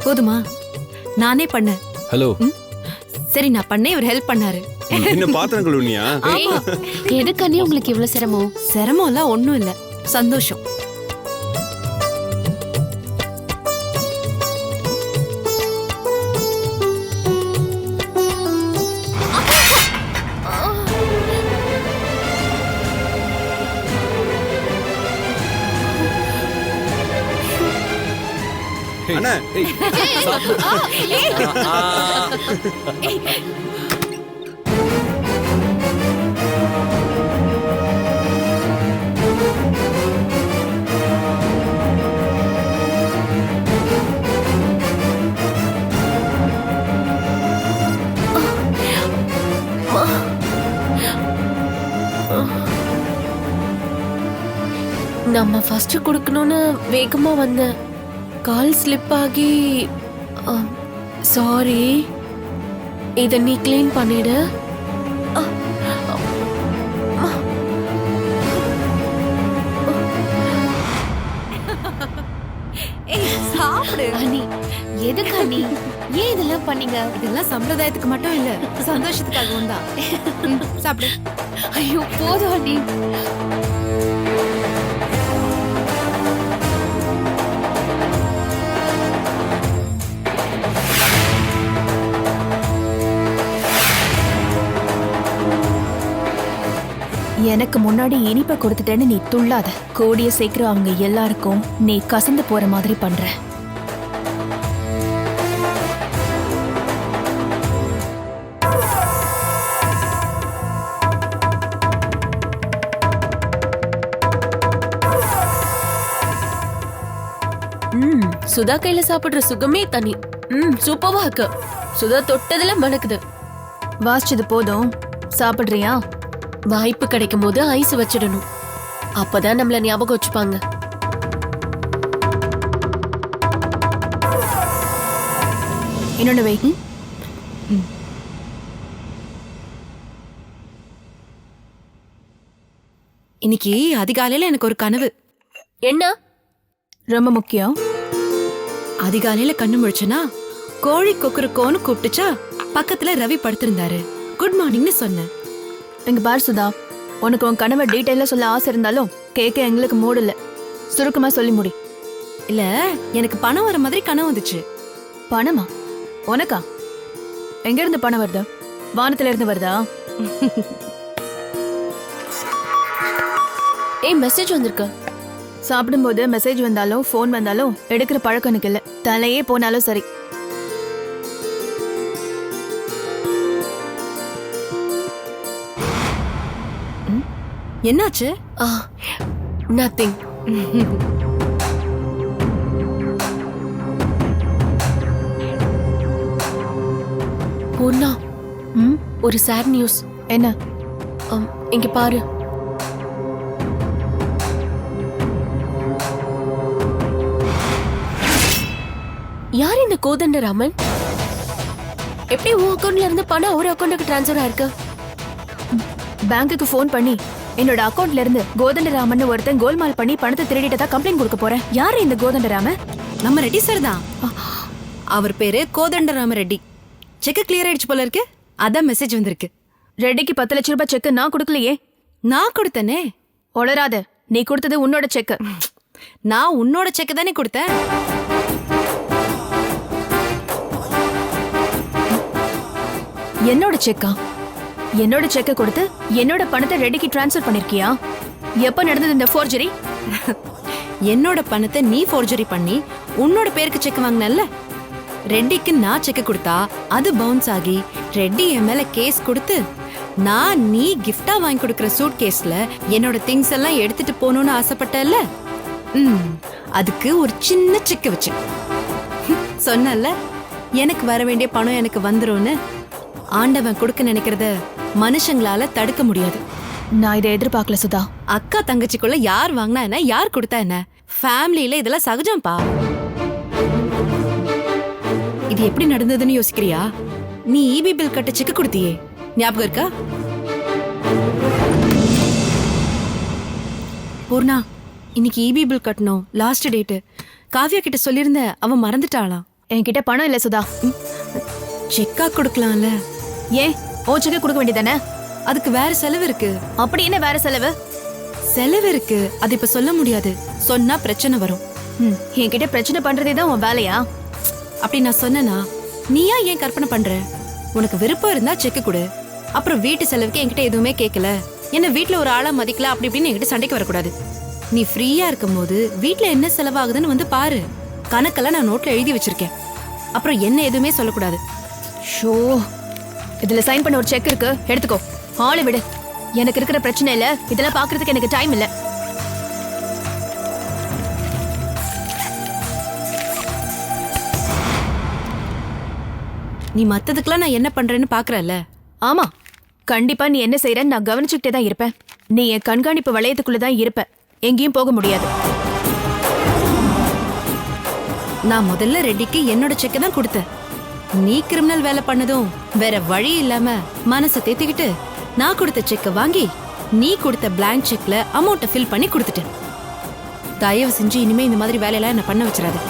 போதுமா? நானே பண்ணேன். ஹலோ. சரி நான் பண்ணேன், இவர் ஹெல்ப் பண்ணாரு. என்ன பாத்திரம் கழுவுனியா? எதுக்கு அண்ணி உங்களுக்கு இவ்வளவு சிரமம்? சிரமம் எல்லாம் ஒண்ணும் இல்ல, சந்தோஷம். அண்ணா நம்ம ஃபர்ஸ்ட் கொடுக்கணும்னு வேகமா வந்தேன். கால் ஸ்லிப் ஆகி சாரி. இத நீ க்ளீன் பண்ணிடு. சாப்பிடு. அண்ணி எதுக்கு அண்ணி ஏன் இதெல்லாம் பண்ணீங்க? இதெல்லாம் சம்பிரதாயத்துக்கு மட்டும் இல்ல, சந்தோஷத்துக்காகவும் தான். சாப்பிடு. ஐயோ போதும் அண்ணி. எனக்கு முன்னாடி இனிப்பை கொடுத்துட்டேன்னு நீ துள்ளாத. கூடிய சீக்கிரம் அவங்க எல்லாருக்கும் நீ கசந்து போற மாதிரி பண்ற. சுதா கையில சாப்பிடுற சுகமே தனி. சூப்பர்வா இருக்கு. சுதா தொட்டதுல மணக்குது. வாசிச்சது போதும், சாப்பிடுறியா? வாய்ப்பு கிடைக்கும் போது ஐஸ் வச்சிடணும். அப்பதான் நம்மள ஞாபகம் வச்சுப்பாங்க. இன்னொன்னு வை. இன்னைக்கு அதிகாலையில எனக்கு ஒரு கனவு. என்ன? ரொம்ப முக்கியம். அதிகாலையில கண்ணு முழிச்சனா கோழி கொக்குருக்கோன்னு கூப்பிட்டுச்சா, பக்கத்துல ரவி படுத்திருந்தாரு. குட் மார்னிங்னு சொன்னேன். இங்க பார் சுதா, உனக்கு உன் கனவை டீட்டெயிலா சொல்ல ஆசை இருந்தாலும் கேட்க எங்களுக்கு மூடு இல்ல. சுருக்கமா சொல்லி முடி. இல்ல, எனக்கு பணம் வர மாதிரி கனவு வந்துச்சு. பணமா? உனக்கா? எங்க இருந்து பணம் வருதா? வானத்துல இருந்து வருதா? ஏய் மெசேஜ் வந்திருக்கு. சாப்பிடும்போது மெசேஜ் வந்தாலும் போன் வந்தாலும் எடுக்கிற பழக்கம் எனக்கு இல்ல. தலையே போனாலும் சரி. என்னாச்சு? நத்திங். பூர்ணா, ஒரு சேட் நியூஸ். என்ன? இங்க பாரு. யார் இந்த கோதண்டராமன்? எப்படி உன் அக்கௌண்ட்ல இருந்து பணம் ஒரு அக்கௌண்ட்டுக்கு டிரான்ஸ்ஃபர் ஆயிருக்கு? பேங்க்குக்கு போன் பண்ணி என்னோட அக்கௌண்ட்ல இருந்து கோதண்டராமன் ஒருத்தன் கோல்மால் பண்ணி பணத்தை திருடிட்டதா கம்ப்ளைண்ட் கொடுக்க போறேன். யாரு இந்த கோதண்டராமன்? நம்ம ரெட்டி சார் தான். அவர் பேரு கோதண்டராம ரெட்டி. செக் கிளியர் ஆயிடுச்சு போல இருக்கு. அதான் மெசேஜ் வந்திருக்கு. ரெட்டிக்கு 10 லட்சம் ரூபாய் செக் நான் கொடுக்கலையே. நான் கொடுத்தனே. ஒளராத. நீ கொடுத்தது உன்னோட செக். நான் உன்னோட செக் தானே கொடுத்தேன். என்னோட செக்கா? என்னோட செக்க கொடுத்து என்னோட பணத்தை ரெட்டிக்கு டிரான்ஸ்ஃபர் பண்ணிருக்கியா? எப்ப நடந்தது இந்த ஃபோர்ஜரி? என்னோட பணத்தை நீ ஃபோர்ஜரி பண்ணி உன்னோட பேருக்கு செக் வாங்கினல்ல. ரெட்டிக்கு நான் செக் கொடுத்தா அது பவுன்ஸ் ஆகி ரெட்டி என் மேல கேஸ் கொடுத்து நான் நீ கிஃப்டா வாங்கி கொடுக்கற சூட் கேஸ்ல என்னோட திங்ஸ் எல்லாம் எடுத்துட்டு போகணும்னு ஆசைப்பட்டல்ல. அதுக்கு ஒரு சின்ன செக் வச்சேன். சொன்னல எனக்கு வர வேண்டிய பணம் எனக்கு வந்துரும்னு. ஆண்டவன் கொடுக்க நினைக்கிறத மனுஷங்களால தடுக்க முடியாது. நான் இதை எதிர்பார்க்கல சுதா. அக்கா தங்கச்சிக்குள்ள யார் வாங்கினா என்ன, யார் கொடுத்தா என்ன, ஃபேமிலியில இதெல்லாம் சகஜம்பா. இது எப்படி நடந்ததுன்னு யோசிக்கிறியா? நீ இபி பில் கட்ட செக் கொடுத்தியே, ஞாபகம் இருக்கா? பூர்ணா, இன்னைக்கு இபி பில் கட்டணும், லாஸ்ட் டேட். காவ்யா கிட்ட சொல்லியிருந்த, அவன் மறந்துட்டாளாம். என்கிட்ட பணம் இல்ல சுதா. செக்கா கொடுக்கலாம்ல. ஏன் ஓ செக்க கொடுக்க வேண்டியதானே? அதுக்கு வேற செலவு இருக்கு. அப்படி என்ன வேற செலவு? செலவு இருக்கு, அது இப்ப சொல்ல முடியாது. சொன்னா பிரச்சனை வரும். என்கிட்ட பிரச்சனை பண்றதே தான் உன் வேலையா? அப்படி நான் சொன்னனா நீயா ஏன் கற்பனை பண்ற? உனக்கு விருப்பம் இருந்தா செக்கு கொடு. அப்புறம் வீட்டு செலவுக்கு என்கிட்ட எதுவுமே கேட்கல, என்ன வீட்ல ஒரு ஆளா மதிக்கல அப்படி இப்படின்னு என்கிட்ட சண்டைக்கு வரக்கூடாது. நீ ஃப்ரீயா இருக்கும் போது வீட்ல என்ன செலவாகுதுன்னு வந்து பாரு. கணக்கெல்லாம் நான் நோட்ல எழுதி வச்சிருக்கேன். அப்புறம் என்ன எதுவுமே சொல்லக்கூடாது. ஷோ, இதுல சைன் பண்ண ஒரு செக் இருக்கு, எடுத்துக்கோ. ஆளு விடு. எனக்கு இருக்கிற பிரச்சனை இல்ல, இதெல்லாம் பாக்குறதுக்கு எனக்கு டைம் இல்ல. நீ மத்ததுக்கெல்லாம் நான் என்ன பண்றேன்னு பாக்குறல்ல. ஆமா, கண்டிப்பா நீ என்ன செய்யறன்னு நான் கவனிச்சுக்கிட்டே தான் இருப்பேன். நீ என் கண்காணிப்பு வளையத்துக்குள்ள தான் இருப்ப, எங்கேயும் போக முடியாது. நான் முதல்ல ரெட்டிக்கு என்னோட செக்கை தான் கொடுத்தேன். நீ கிரிமினல் வேலை பண்ணதும் வேற வழி இல்லாம மனசை தேத்திக்கிட்டு நான் கொடுத்த செக்கை வாங்கி நீ கொடுத்த பிளாங்க் செக்ல அமௌண்ட்டை ஃபில் பண்ணி கொடுத்துட்டேன். தயவு செஞ்சு இனிமே இந்த மாதிரி வேலையெல்லாம் என்ன பண்ண வச்சிடாது.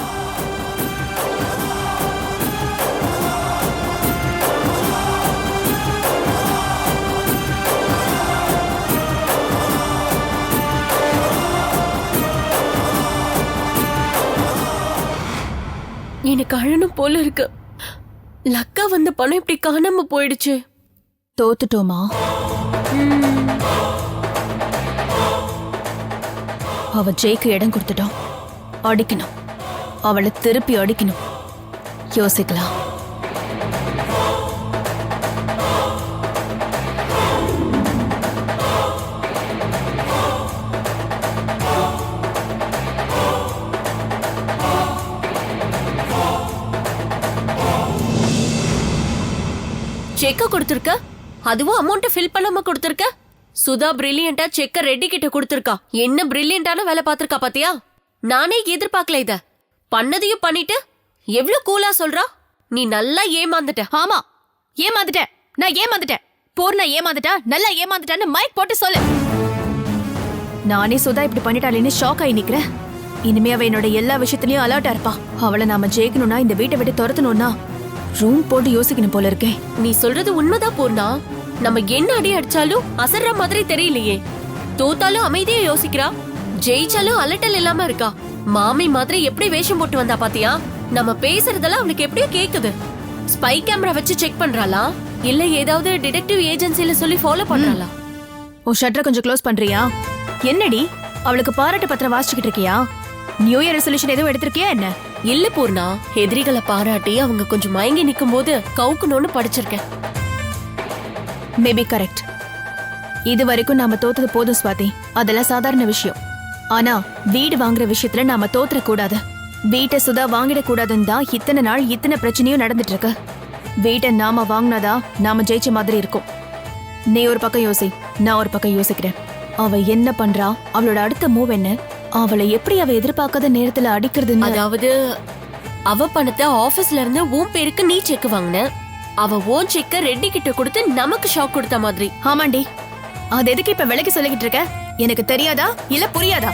எனக்கு அழணும் போல இருக்கு. லக்கா வந்த பணம் இப்படி காணாம போயிடுச்சு. தோத்துட்டோமா? அவ ஜெயிக்கு இடம் கொடுத்துட்டோம். அடிக்கணும், அவளை திருப்பி அடிக்கணும். யோசிக்கலாம். செக்க கொடுத்திருக்க, அதுவும் அமௌண்ட் ஃபில் பண்ணாம கொடுத்திருக்க. சுதா பிரில்லியண்டா செக்க ரெட்டி கிட்ட கொடுத்திருக்கா. என்ன பிரில்லியண்டான வேலை பார்த்திருக்கா பாத்தியா? நானே எதிர்பார்க்கல இத. பண்ணதையும் பண்ணிட்டு எவ்வளவு கூலா சொல்றா. நீ நல்லா ஏமாந்துட்ட. ஆமா, ஏமாந்துட்டேன். நான் ஏமாந்துட்டேன். பூர்ணா ஏமாந்துட்டா, நல்லா ஏமாந்துட்டான்னு மைக் போட்டு சொல்லு. நானே சுதா இப்படி பண்ணிட்டாளேன்னு ஷாக் ஆகி நிக்கிறேன். இனிமே அவ என்னோட எல்லா விஷயத்திலயும் அலர்ட்டா இருப்பா. அவளை நாம ஜெயிக்கணும்னா, இந்த வீட்டை விட்டு துரத்தணும்னா ரூம் போட்டு யோசிக்கணும் போல இருக்கேன். நீ சொல்றது உண்மைதான் பூர்ணா. நம்ம என்ன அடி அடிச்சாலும் அசர்ற மாதிரி தெரியலையே. தோத்தாலும் அமைதியா யோசிக்கிறா, ஜெயிச்சாலும் அலட்டல் இல்லாம இருக்கா. மாமி மாதிரி எப்படி வேஷம் போட்டு வந்தா பாத்தியா? நம்ம பேசுறதெல்லாம் அவளுக்கு எப்படியோ கேக்குது. ஸ்பை கேமரா வச்சு செக் பண்றாளா, இல்ல ஏதாவது டிடெக்டிவ் ஏஜென்சில சொல்லி ஃபாலோ பண்றாளா? உன் ஷட்டரை கொஞ்சம் க்ளோஸ் பண்றியா? என்னடி அவளுக்கு பாராட்டு பத்திரம் வாசிச்சுக்கிட்டு இருக்கியா? நியூ இயர் ரெசல்யூஷன் எதுவும் எடுத்திருக்கியா என்ன? இல்ல பூர்ணா, எதிரிகளை பாராட்டி அவங்க கொஞ்சம் மயங்கி நிக்கும் போது கவுக்கணும்னு படிச்சிருக்கேன். Maybe correct. இது வரைக்கும் நாம தோத்தது போதும் ஸ்வாதி, அதெல்லாம் சாதாரண விஷயம். ஆனா வீடு வாங்குற விஷயத்துல நாம தோத்துற கூடாது. வீட்டை சுதா வாங்கிடக் கூடாதுன்னு தான் இத்தனை நாள் இத்தனை பிரச்சனையும் நடந்துட்டு இருக்கு. வீட்டை நாம வாங்கினாதா நாம ஜெயிச்ச மாதிரி இருக்கும். நீ ஒரு பக்கம் யோசி, நான் ஒரு பக்கம் யோசிக்கிறேன். அவ என்ன பண்றா, அவளோட அடுத்த மூவ் என்ன, அவளை எப்படி அவ எதிர்பார்க்காத நேரத்துல அடிக்கிறதுன்னு. அதாவது அவ பணத்தை ஆபீஸ்ல இருந்து உன் பேருக்கு நீ செக் வாங்கின, அவ ஓன் செக்க ரெட்டி கிட்ட கொடுத்து நமக்கு ஷாக் கொடுத்த மாதிரி. ஆமாண்டி, அது எதுக்கு இப்ப விலைக்கு சொல்லிக்கிட்டு இருக்க? எனக்கு தெரியாதா இல்ல புரியாதா?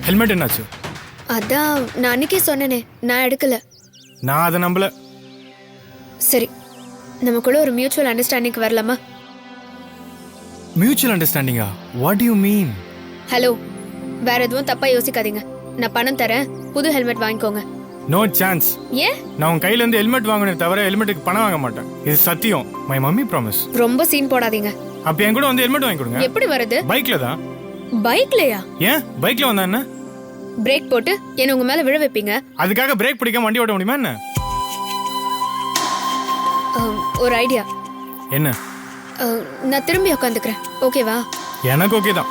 ஹெல்மெட் என்னாச்சு? அதான் நான் அன்னைக்கே சொன்னேனே, நான் எடுக்கல. நான் அதை நம்பல. சரி, நமக்குள்ள ஒரு மியூச்சுவல் அண்டர்ஸ்டாண்டிங் வரலாமா? மியூச்சுவல் அண்டர்ஸ்டாண்டிங்கா? What you mean? ஹலோ, வேற எதுவும் தப்பா யோசிக்காதீங்க. நான் பணம் தரேன், புது ஹெல்மெட் வாங்கிக்கோங்க. No chance. ஏன்? நான் உன் கையில இருந்து ஹெல்மெட் வாங்கினே தவிர ஹெல்மெட்டுக்கு பணம் வாங்க மாட்டேன். இது சத்தியம். My mummy promise. ரொம்ப சீன் போடாதீங்க. அப்ப என் கூட வந்து ஹெல்மெட் வாங்கி கொடுங்க. எப்படி வருது? பைக்ல தான். பைக்லயா? ஏன் பைக்ல வந்தா என்ன? பிரேக் போட்டு என்ன உங்க மேல விழ வைப்பீங்க? அதுக்காக பிரேக் பிடிக்காம வண்டி ஓட்ட முடியுமா என்ன? ஒரு ஐடியா. என்ன? நான் திரும்பி உட்காந்துக்கிறேன், ஓகேவா? எனக்கு ஓகே தான்.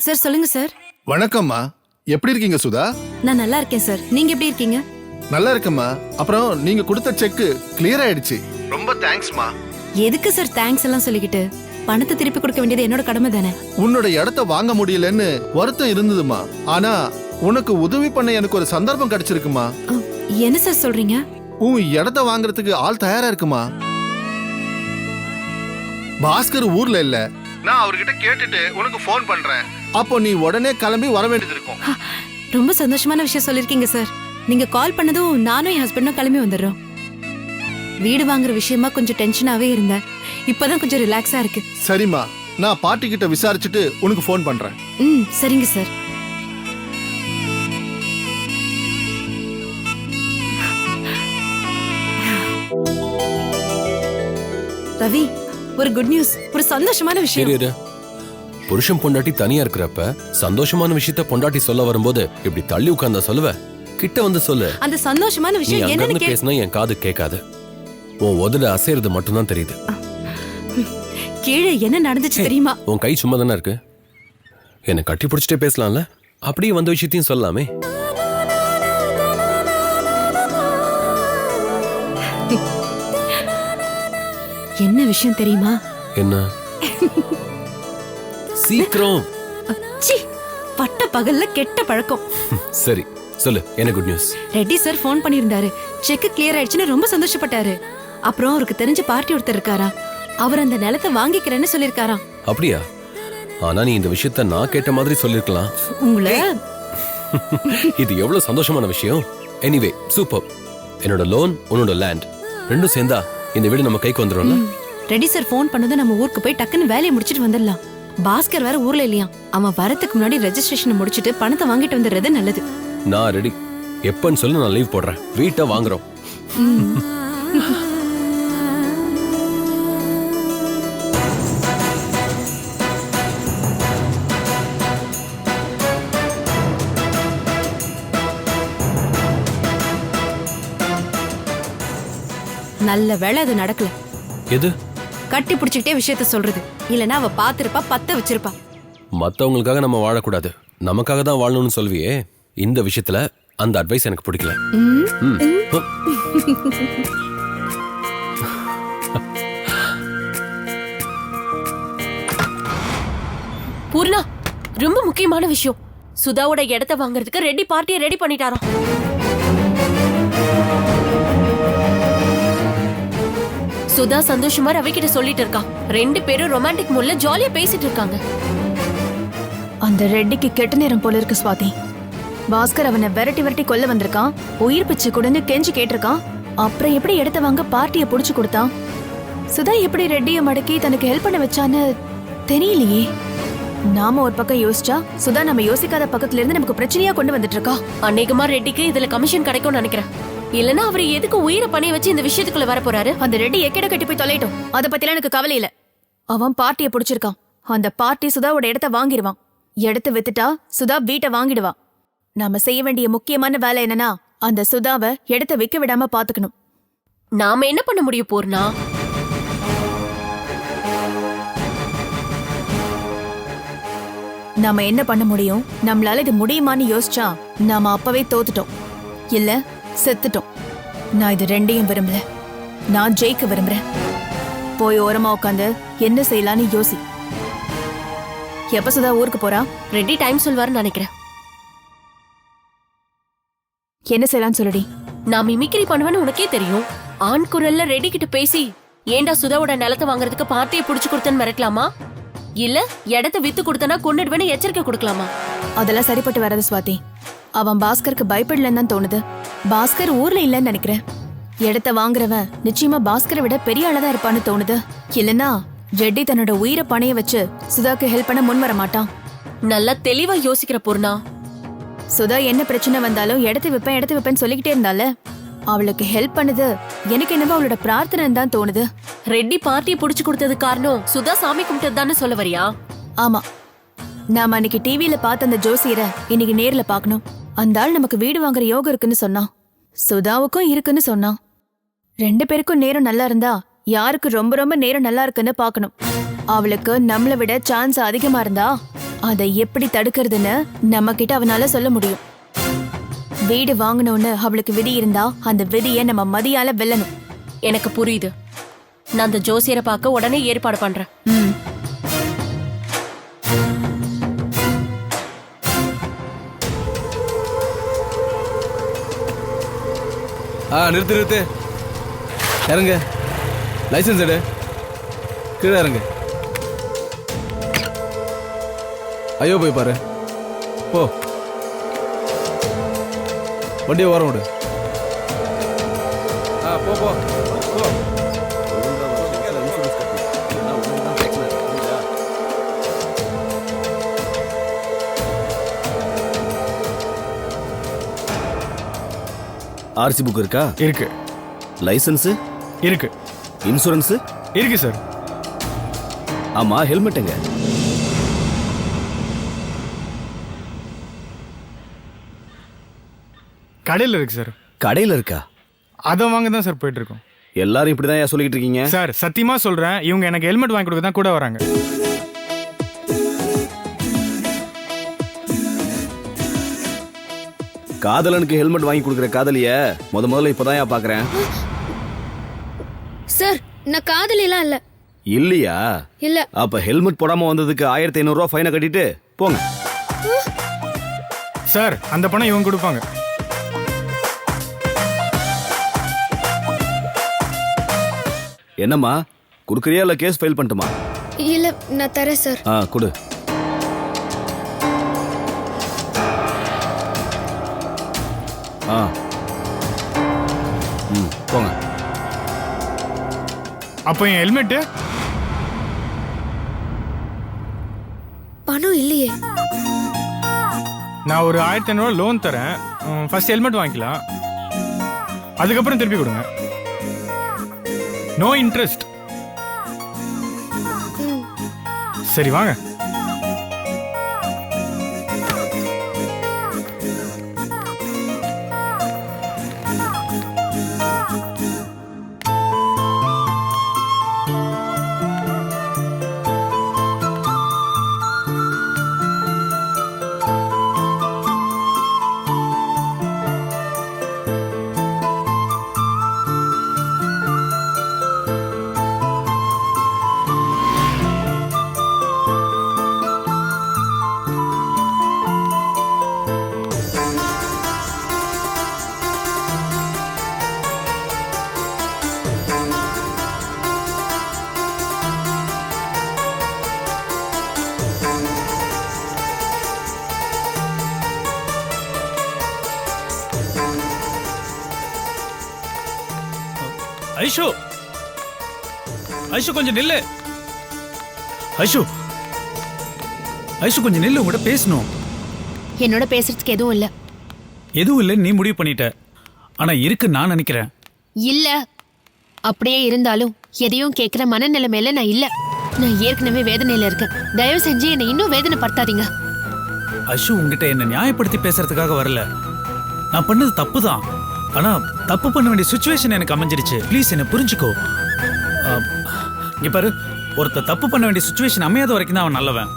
சார் சொல்லுங்க சார். வணக்கம்மா, எப்படி இருக்கீங்க சுதா? நான் நல்லா இருக்கேன் சார். நீங்க எப்படி இருக்கீங்க? நல்லா இருக்கம்மா. அப்புறம் நீங்க கொடுத்த செக் கிளியர் ஆயிடுச்சு. ரொம்ப தேங்க்ஸ்மா. எதுக்கு சார் தேங்க்ஸ் எல்லாம் சொல்லிக்கிட்டு? பணத்தை திருப்பி கொடுக்க வேண்டியது என்னோட கடமை தானே. உன்னோட இடத்த வாங்க முடியலன்னு வருத்தம் இருந்ததுமா. ஆனா உனக்கு உதவி பண்ண எனக்கு ஒரு சந்தர்ப்பம் கிடைச்சிருக்குமா. என்ன சார் சொல்றீங்க? உன் இடத்த வாங்குறதுக்கு ஆள் தயாரா இருக்குமா. பாஸ்கர் ஊர்ல இல்ல, நான் அவர்கிட்ட கேட்டுட்டு உனக்கு ஃபோன் பண்றேன். அப்போ நீ உடனே கிளம்பி வர வேண்டியது இருக்கும். ரொம்ப சந்தோஷமான விஷயம் சொல்லிருக்கீங்க சார். நீங்க கால் பண்ணதும் நானும் என் ஹஸ்பண்டும் கிளம்பி வந்துடுறோம். வீடு வாங்குற விஷயமா கொஞ்சம் டென்ஷனாவே இருந்தேன். இப்பதான் கொஞ்சம் ரிலாக்ஸா இருக்கு. சரிம்மா, நான் பாட்டி கிட்ட விசாரிச்சுட்டு உனக்கு ஃபோன் பண்றேன். சரிங்க சார். ரவி, ஒரு குட் நியூஸ், ஒரு சந்தோஷமான விஷயம். இரு, புருஷன் பொண்டாட்டி தனியா இருக்கிறப்ப சந்தோஷமான விஷயத்த பொண்டாட்டி சொல்ல வரும்போது இப்படி தள்ளி உட்கார்ந்தா சொல்லுவ? கிட்ட வந்து சொல்லு. அந்த சந்தோஷமான நீ விஷயம் அங்கிருந்து என்னன்னு பேசினா என் காது கேட்காது. உன் உதட அசைறது மட்டும்தான் தெரியுது. கீழே என்ன நடந்துச்சு தெரியுமா? உன் கை சும்மா தானே இருக்கு. என்னை கட்டி பிடிச்சிட்டே பேசலாம்ல. அப்படியே வந்த விஷயத்தையும் சொல்லலாமே. என்ன விஷயம் தெரியுமா? என்ன? சீக்கிரம். ச்சீ, பட்ட பகல்ல கெட்ட பழக்கம். சரி சொல்லு, என்ன good news? Reddy sir phone பண்ணியிருந்தாரு. செக் கிளியர் ஆயிடுச்சுன்னு ரொம்ப சந்தோஷப்பட்டாரு. அப்புறம் அவருக்கு தெரிஞ்ச பார்ட்டி ஒருத்தர் இருக்காரா, அவர் அந்த நிலத்தை வாங்கிக்கிறேன்னு சொல்லிருக்காராம். அப்படியா? ஆனா நீ இந்த விஷயத்த நான் கேட்ட மாதிரி சொல்லிருக்கலாம். உங்களை இது எவ்வளவு சந்தோஷமான விஷயம். Anyway super. என்னோட லோன், உன்னோட லேண்ட் ரெண்டும் சேர்ந்தா இந்த வீடு நம்ம கைக்கு வந்துடும்ல. ரெட்டி சார் ஃபோன் பண்ணதும் நம்ம ஊருக்கு போய் டக்குன்னு வேலையை முடிச்சிட்டு வந்துடலாம். பாஸ்கர் வேற ஊர்ல இல்லையா. அவன் வரதுக்கு முன்னாடி ரெஜிஸ்ட்ரேஷன் முடிச்சிட்டு பணத்தை வாங்கிட்டு வந்துடுறது நல்லது. நான் ரெடி. எப்பன்னு சொல்லு, நான் லீவ் போடுறேன். வீட்டை வாங்குறோம். நல்ல வேளை அது நடக்கல. எது? கட்டி பிடிச்சிக்கிட்டே விஷயத்த சொல்றது. இல்லனா அவ பாத்திருப்பா, பத்த வச்சிருப்பா. மத்தவங்களுக்காக நம்ம வாழக்கூடாது, நமக்காக தான் வாழணும்னு சொல்வியே. இந்த விஷயத்துல அந்த அட்வைஸ் எனக்கு பிடிக்கல. பூர்ணா, ரொம்ப முக்கியமான விஷயம். சுதாவோட இடத்த வாங்குறதுக்கு ரெட்டி பார்ட்டியை ரெடி பண்ணிட்டாராம். சுதா சந்தோஷமா ரவி கிட்ட சொல்லிட்டு இருக்கா. ரெண்டு பேரும் ரொமான்டிக் மூட்ல ஜாலியா பேசிட்டு இருக்காங்க. அந்த ரெட்டிக்கு கெட்ட நேரம் போல இருக்கு ஸ்வாதி. பாஸ்கர் அவனை விரட்டி விரட்டி கொல்ல வந்திருக்கான். உயிர் பிச்சை கொடுன்னு கெஞ்சி கேட்டிருக்கான். அப்புறம் எப்படி இடத்த வாங்க பார்ட்டியை புடிச்சு கொடுத்தான். சுதா எப்படி ரெட்டியை மடக்கி தனக்கு ஹெல்ப் பண்ண வச்சான்னு தெரியலையே. நாம ஒரு பக்கம் யோசிச்சா சுதா நம்ம யோசிக்காத பக்கத்துல இருந்து நமக்கு பிரச்சனையா கொண்டு வந்துட்டு இருக்கா. அநேகமா ரெட்டிக்கு இதுல கமிஷன் கிடைக்கும்னு நினைக்கிறேன். இல்லனா அவர் எதுக்கு உயிரை பணைய வச்சு இந்த விஷயத்துக்குள்ள வர போறாரு? அந்த ரெட்டி எக்கட கட்டி போய் தொலைட்டும். அத பத்திலாம் எனக்கு கவலை இல்ல. அவன் பார்ட்டியை புடிச்சிருக்கான். அந்த பார்ட்டி சுதாவோட இடத்த வாங்கிடுவான். இடத்த வித்துட்டா சுதா வீட்டை வாங்கிடுவா. நாம செய்ய வேண்டிய முக்கியமான வேலை என்னன்னா அந்த சுதாவை இடத்த விற்க விடாம பாத்துக்கணும். நாம என்ன பண்ண முடியும் பூர்ணா? நாம என்ன பண்ண முடியும்? நம்மளால இது முடியுமான்னு யோசிச்சா நாம அப்பவே தோத்துட்டோம், இல்ல செத்துட்டோம். நான் இது ரெண்டையும் விரும்பல. நான் ஜெயிக்க விரும்புறேன். போய் ஓரமா உட்காந்து என்ன செய்யலான்னு யோசி. எப்ப சுதா ஊருக்கு போறா? ரெட்டி டைம் சொல்வாருன்னு நினைக்கிறேன். என்ன செய்யலான்னு சொல்லுடி. நான் மிமிக்ரி பண்ணுவேன்னு உனக்கே தெரியும். ஆண் குரல்ல ரெட்டி கிட்ட பேசி ஏண்டா சுதாவோட நிலத்தை வாங்குறதுக்கு பார்ட்டியை புடிச்சு கொடுத்தேன்னு மிரட்டலாமா? இல்ல இடத்த வித்து கொடுத்தனா கொன்னுடுவேன்னு எச்சரிக்கை கொடுக்கலாமா? அதெல்லாம் சரிப்பட்டு வராது ஸ்வாதி. அவன் பாஸ்கருக்கு பயப்படலன்னு தான் தோணுது. பாஸ்கர் ஊர்ல இல்லன்னு நினைக்கிறேன். இடத்த வாங்குறவன் நிச்சயமா பாஸ்கரை விட பெரிய ஆளதா இருப்பான்னு தோணுது. இல்லனா ரெட்டி தன்னோட உயிரை பணைய வச்சு சுதாக்கு ஹெல்ப் பண்ண முன் வர மாட்டான். நல்லா தெளிவா யோசிக்கிற பூர்ணா. சுதா என்ன பிரச்சனை வந்தாலும் இடத்த விப்பேன்னு சொல்லிக்கிட்டே இருந்தால அவளுக்கு ஹெல்ப் பண்ணது எனக்கு என்னவோ அவளோட பிரார்த்தனை தான் தோணுது. ரெட்டி பார்ட்டியை புடிச்சு கொடுத்தது காரணம் சுதா சாமி கும்பிட்டது தானே சொல்ல வரியா? ஆமா, நாம அன்னைக்கு டிவியில பார்த்த அந்த ஜோசியரை இன்னைக்கு நேர்ல பாக்கணும். அந்த ஆள் நமக்கு வீடு வாங்குற யோகம் இருக்குன்னு சொன்னான். சுதாவுக்கும் இருக்குன்னு சொன்னான். ரெண்டு பேருக்கும் நேரம் நல்லா இருந்தா யாருக்கு ரொம்ப ரொம்ப நேரம் நல்லா இருக்குன்னு பாக்கணும். அவளுக்கு நம்மளை விட சான்ஸ் அதிகமா இருந்தா அதை எப்படி தடுக்கிறதுன்னு நம்ம கிட்ட அவனால சொல்ல முடியும். வீடு வாங்கணும்னு அவளுக்கு விதி இருந்தா அந்த விதியை நம்ம மதியால வெல்லணும். எனக்கு புரியுது. நான் அந்த ஜோசியரை பார்க்க உடனே ஏற்பாடு பண்றேன். ம். நிறுத்து இறங்க. லைசன்ஸ் எடு. கீழே இறங்க. ஐயோ போய் பாரு. போ வண்டியை ஓரம் விடு. போ போ போ. ஆர்சி புக் இருக்கா? இருக்கு. லைசன்ஸ் இருக்கு. இன்சூரன்ஸ் இருக்கு சார். ஆமா, ஹெல்மெட்டுங்க? கடையில் இருக்கு சார். கடையில் இருக்கா? அதை வாங்க தான் சார் போயிட்டு இருக்கோம். எல்லாரும் இப்படிதான் சொல்லிட்டு இருக்கீங்க சார். சத்தியமா சொல்றேன், இவங்க எனக்கு ஹெல்மெட் வாங்கி கொடுக்க தான் கூட வராங்க. காதலனுக்கு ஹெல்மெட் வாங்கி கொடுக்குற காதலிய முதல்ல இப்பதான் பாக்குறேன். சார், நான் காதலிலாம் இல்ல. இல்லையா? இல்ல. அப்ப ஹெல்மெட் போடாம வந்ததுக்கு 1500 ரூபாய் ஃபைனை கட்டிட்டு போங்க. சார், அந்த பணம் இவங்க கொடுப்பாங்க. என்னம்மா, குடுக்குறியா இல்ல கேஸ் ஃபைல் பண்ணட்டுமா? இல்ல, நான் தரேன் சார். கொடு. போங்க. அப்போ என் ஹெல்மெட்டு? பணம் இல்லையே. நான் ஒரு 1500 லோன் தரேன். ஃபர்ஸ்ட் ஹெல்மெட் வாங்கிக்கலாம், அதுக்கப்புறம் திருப்பி கொடுங்க. No interest. சரி வாங்க. ஐஷு, ஐஷு கொஞ்சம் நில்லு. ஐஷு, ஐஷு கொஞ்சம் நில்லு, உங்கள்கிட்ட பேசணும். என்னோட பேசுறதுக்கு எதுவும் இல்ல. எதுவும் இல்லை, நீ முடிவு பண்ணிட்ட. ஆனா இருக்கு நான் நினைக்கிறேன். இல்ல, அப்படியே இருந்தாலும் எதையும் கேட்கிற மனநிலைமையில நான் இல்ல. நான் ஏற்கனவே வேதனையில இருக்கேன். தயவு செஞ்சு என்னை இன்னும் வேதனைப்படுத்தாதீங்க. ஐஷு, உங்ககிட்ட என்ன நியாயப்படுத்தி பேசுறதுக்காக வரல. நான் பண்ணது தப்பு தான். ஆனா தப்பு பண்ண வேண்டிய சுச்சுவேஷன் எனக்கு அமைஞ்சிருச்சு. ப்ளீஸ் என்ன புரிஞ்சுக்கோ. இங்க பாரு, ஒருத்தர் தப்பு பண்ண வேண்டிய சுச்சுவேஷன் அமையாத வரைக்கும் தான் அவன் நல்லவன்.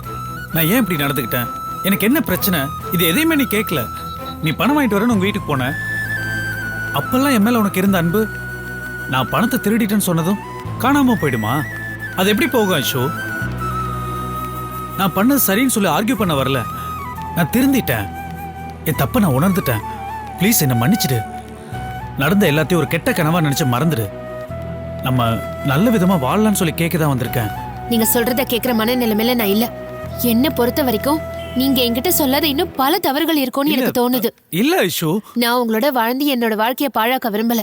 நான் ஏன் இப்படி நடந்துக்கிட்டேன், எனக்கு என்ன பிரச்சனை, இது எதையுமே நீ கேட்கல. நீ பணம் வாங்கிட்டு வரேன்னு உங்க வீட்டுக்கு போன. அப்பெல்லாம் என் மேல உனக்கு இருந்த அன்பு, நான் பணத்தை திருடிட்டேன்னு சொன்னதும் காணாம போயிடுமா? அது எப்படி போகும் ஐஷு? நான் பண்ணது சரின்னு சொல்லி ஆர்கியூ பண்ண வரல. நான் திருந்திட்டேன். என் தப்ப நான் உணர்ந்துட்டேன். ப்ளீஸ் என்ன மன்னிச்சிடு. நடந்த எல்லாத்தையும் ஒரு கெட்ட கனவா நினைச்சு மறந்துடு. நம்ம நல்ல விதமா வாழலாம்னு சொல்லி கேட்கதான் வந்திருக்கேன். நீங்க சொல்றத கேக்குற மனநிலைமையில நான் இல்ல. என்ன பொறுத்த வரைக்கும் நீங்க என்கிட்ட சொல்லாத இன்னும் பல தவறுகள் இருக்கும்னு எனக்கு தோணுது. இல்ல ஐஷு, நான் உங்களோட வாழ்ந்து என்னோட வாழ்க்கைய பாழாக்க விரும்பல.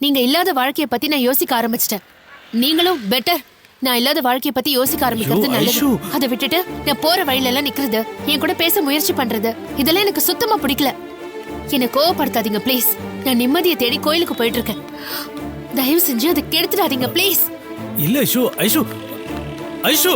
நீங்க இல்லாத வாழ்க்கைய பத்தி நான் யோசிக்க ஆரம்பிச்சிட்டேன். நீங்களும் பெட்டர் நான் இல்லாத வாழ்க்கைய பத்தி யோசிக்க ஆரம்பிக்கிறது நல்லது. அதை விட்டுட்டு நான் போற வழியில எல்லாம் நிக்கிறது, என் கூட பேச முயற்சி பண்றது, இதெல்லாம் எனக்கு சுத்தமா பிடிக்கல. என்னை கோவப்படுத்தாதீங்க ப்ளீஸ். நான் நிம்மதியை தேடி கோயிலுக்கு போயிட்டு இருக்கேன். தயவு செஞ்சு அதை கெடுத்துடாதீங்க ப்ளீஸ். இல்ல ஐஷு, ஐஷு, ஐஷு.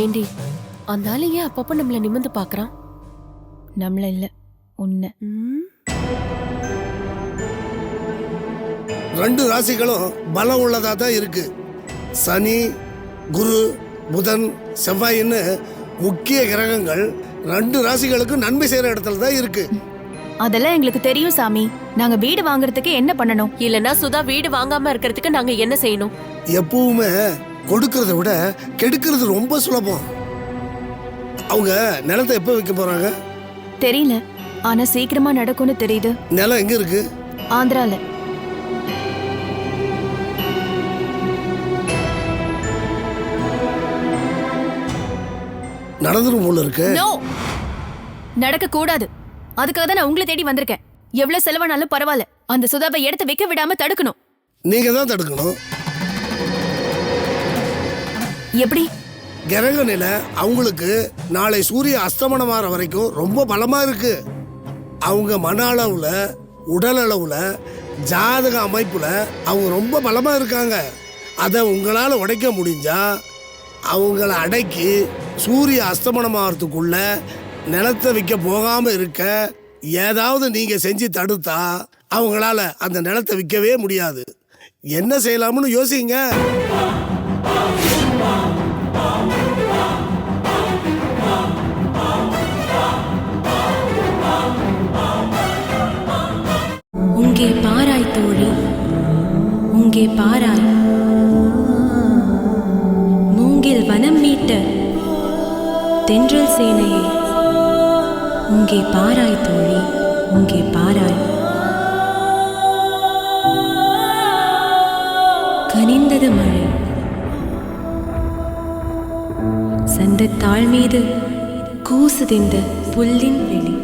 ஏண்டி அந்த ஆளு ஏன் அப்பப்ப நம்மள நிமிர்ந்து பாக்குறான்? நம்மள இல்ல உன்ன. ரெண்டு ராசிகளும் பலம் உள்ளதா தான் இருக்கு. சனி, குரு, புதன், செவ்வாயின்னு முக்கிய கிரகங்கள் ரெண்டு ராசிகளுக்கும் நன்மை செய்யற இடத்துல தான் இருக்கு. அதெல்லாம் எங்களுக்கு தெரியும் சாமி. நாங்க வீடு வாங்குறதுக்கு என்ன பண்ணணும்? இல்லனா சுதா வீடு வாங்காம இருக்கிறதுக்கு நாங்க என்ன செய்யணும்? எப்பவுமே கொடுக்கறத விட கெடுக்கிறது ரொம்ப சுலபம். அவங்க நிலத்தை எப்ப விற்க போறாங்க தெரியல, ஆனா சீக்கிரமா நடக்கும்னு தெரியுது. நிலம் எங்க இருக்கு? ஆந்திரால. நடந்துரும் போல இருக்கு. நோ, நடக்க கூடாது. அதுக்காக தான் நான் உங்களை தேடி வந்திருக்கேன். எவ்வளவு செலவானாலும் பரவாயில்ல, அந்த சுதாவை எடுத்து வைக்க விடாம தடுக்கணும். நீங்க தான் தடுக்கணும். எப்படி? கிரக நிலை அவங்களுக்கு நாளை சூரிய அஸ்தமனம் ஆற வரைக்கும் ரொம்ப பலமா இருக்கு. அவங்க மன அளவுல, உடல் அளவுல, ஜாதக அமைப்புல அவங்க ரொம்ப பலமா இருக்காங்க. அதை உங்களால உடைக்க முடிஞ்சா அவங்கள அடக்கி சூரிய அஸ்தமனம் ஆகிறதுக்குள்ள நிலத்தை விற்க போகாம இருக்க ஏதாவது நீங்க செஞ்சு தடுத்தா அவங்களால அந்த நிலத்தை விற்கவே முடியாது. என்ன செய்யலாம்னு யோசிங்க. உங்கே பாராய் தோழி, உங்கே பாராய். மூங்கில் வனம் மீட்ட தென்றல் சேனையே, உங்கே பாராய் தோழி, உங்கே பாராய். கனிந்தது மழை, சந்தத்தாள் மீது கூசுதிந்த புல்லின் வெளி.